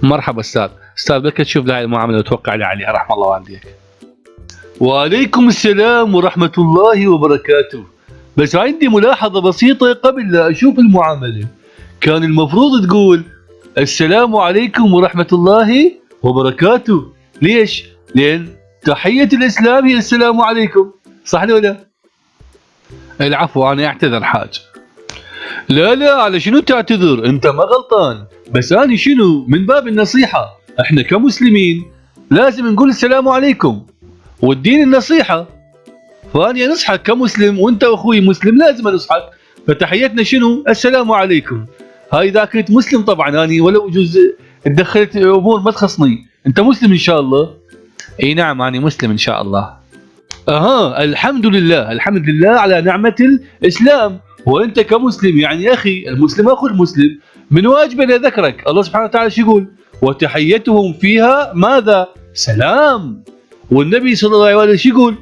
مرحبا استاذ. استاذ بدك تشوف لي هاي المعامله وتوقع لي عليها رحم الله والديك. وعليكم السلام ورحمه الله وبركاته. بس عندي ملاحظه بسيطه قبل لا اشوف المعامله. كان المفروض تقول السلام عليكم ورحمه الله وبركاته. ليش؟ لان تحيه الاسلام هي السلام عليكم، صح ولا؟ العفو، انا اعتذر حاج. لا على شنو تعتذر؟ انت ما غلطان، بس اني شنو من باب النصيحة، احنا كمسلمين لازم نقول السلام عليكم، والدين النصيحة، فاني انصحك كمسلم وانت اخوي مسلم لازم انصحك، فتحيتنا شنو؟ السلام عليكم. هاي اذا كنت مسلم طبعا، اني ولو يجوز دخلت امور ما تخصني، انت مسلم ان شاء الله؟ اي نعم اني مسلم ان شاء الله. اها، الحمد لله، الحمد لله على نعمة الاسلام. وانت كمسلم يعني يا اخي، المسلم اخو المسلم، من واجبه ان ذكرك. الله سبحانه وتعالى شو يقول؟ وتحيتهم فيها ماذا؟ سلام. والنبي صلى الله عليه وسلم شو يقول؟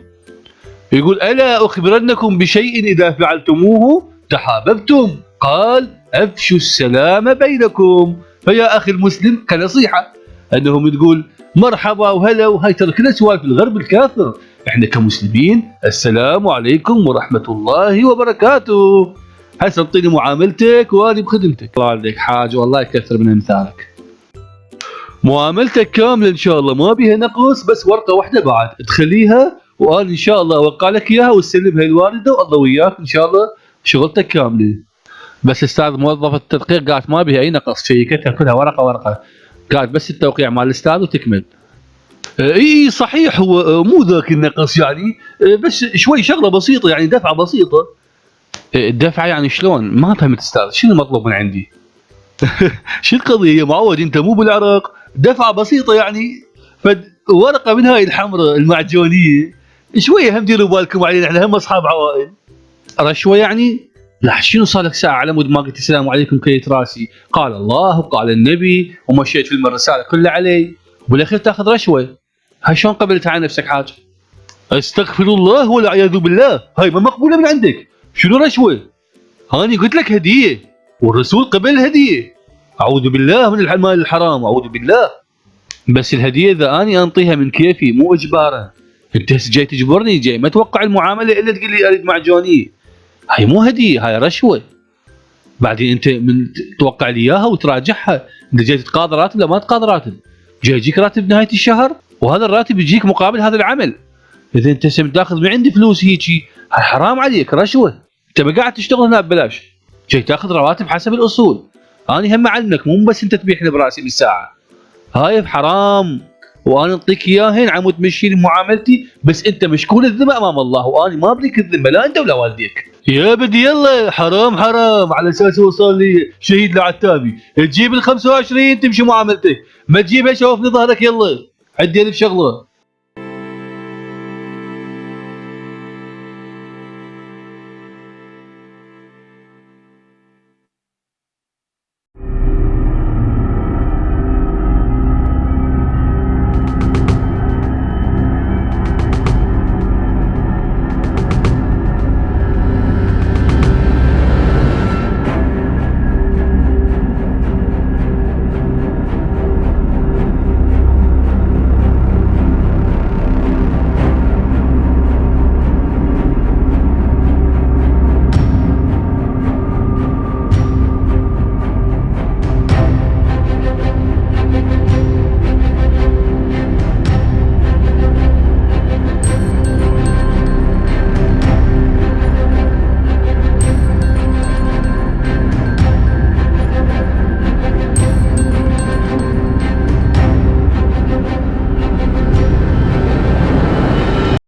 يقول الا اخبرنكم بشيء اذا فعلتموه تحاببتم، قال افشوا السلام بينكم. فيا اخي المسلم كنصيحه انهم تقول مرحبا وهلا، وهاي ترى كلها سوالف الغرب الكافر. احنا كمسلمين السلام عليكم ورحمه الله وبركاته. هسه اعطيني معاملتك وانا بخدمتك. الله عليك حاج، والله يكثر من امثالك. معاملتك كامله ان شاء الله، ما بيها نقص، بس ورقه واحده بعد تخليها، وانا ان شاء الله اوقع لك اياها وتسلمها للوالده، والله وياك ان شاء الله شغلتك كامله. بس استاذ موظف التدقيق قالت ما بيها اي نقص، شيكتها كلها ورقه ورقه، قالت بس التوقيع مال الاستاذ وتكمل. اي صحيح، هو مو ذاك النقص يعني، بس شوي شغله بسيطه يعني، دفعه بسيطه. الدفعه يعني شلون؟ ما فهمت استاذ، شنو المطلوب من عندي؟ شو القضيه يا معود، انت مو بالعراق؟ دفعه بسيطه يعني، ورقه من هاي الحمراء المعجونيه، شويه هم ديروا بالكم علينا، احنا هم اصحاب عوائل. رشوه يعني؟ لا، شنو صار لك ساعه على مود ما قلت السلام عليكم كليت راسي؟ قال الله وقال النبي ومشيت فيلم الرساله كلها علي، وبالاخير تاخذ رشوه؟ هاي شلون قبلت على نفسك حاج؟ استغفر الله والعياذ بالله، هاي ما مقبوله من عندك. شنو رشوه؟ هاني قلت لك هديه، والرسول قبل الهديه. اعوذ بالله من المال الحرام، اعوذ بالله. بس الهديه اذا اني انطيها من كيفي مو اجبارا. انت هسه جاي تجبرني، جاي ما توقع المعامله الا تقول لي اريد معجونيه. هاي مو هديه، هاي رشوه. بعدين انت من توقع لي اياها وتراجعها، انت جاي تتقاضى راتب؟ لا ما تقاضى راتب، جاي يجيك راتب نهايه الشهر، وهذا الراتب يجيك مقابل هذا العمل. اذا انت تاخذ من عندي فلوس هيجي، هاي حرام عليك، رشوه. انت ما قاعد تشتغل هنا ببلاش، جاي تاخذ رواتب حسب الاصول. انا هم اعلمك، مو بس انت تبيحني براسي بالساعه. هاي حرام، وانا اعطيك اياهن عمود تمشي لي معاملتي، بس انت مشكول الذمه امام الله، وانا ما ابريك الذمه لا انت ولا والديك. يا بدي يلا، حرام حرام، على اساس هو صار لي شهيد العتابي. تجيب ال 25 تمشي معاملتك، ما تجيبها شوف لي ظهرك. يلا عندي الف شغله.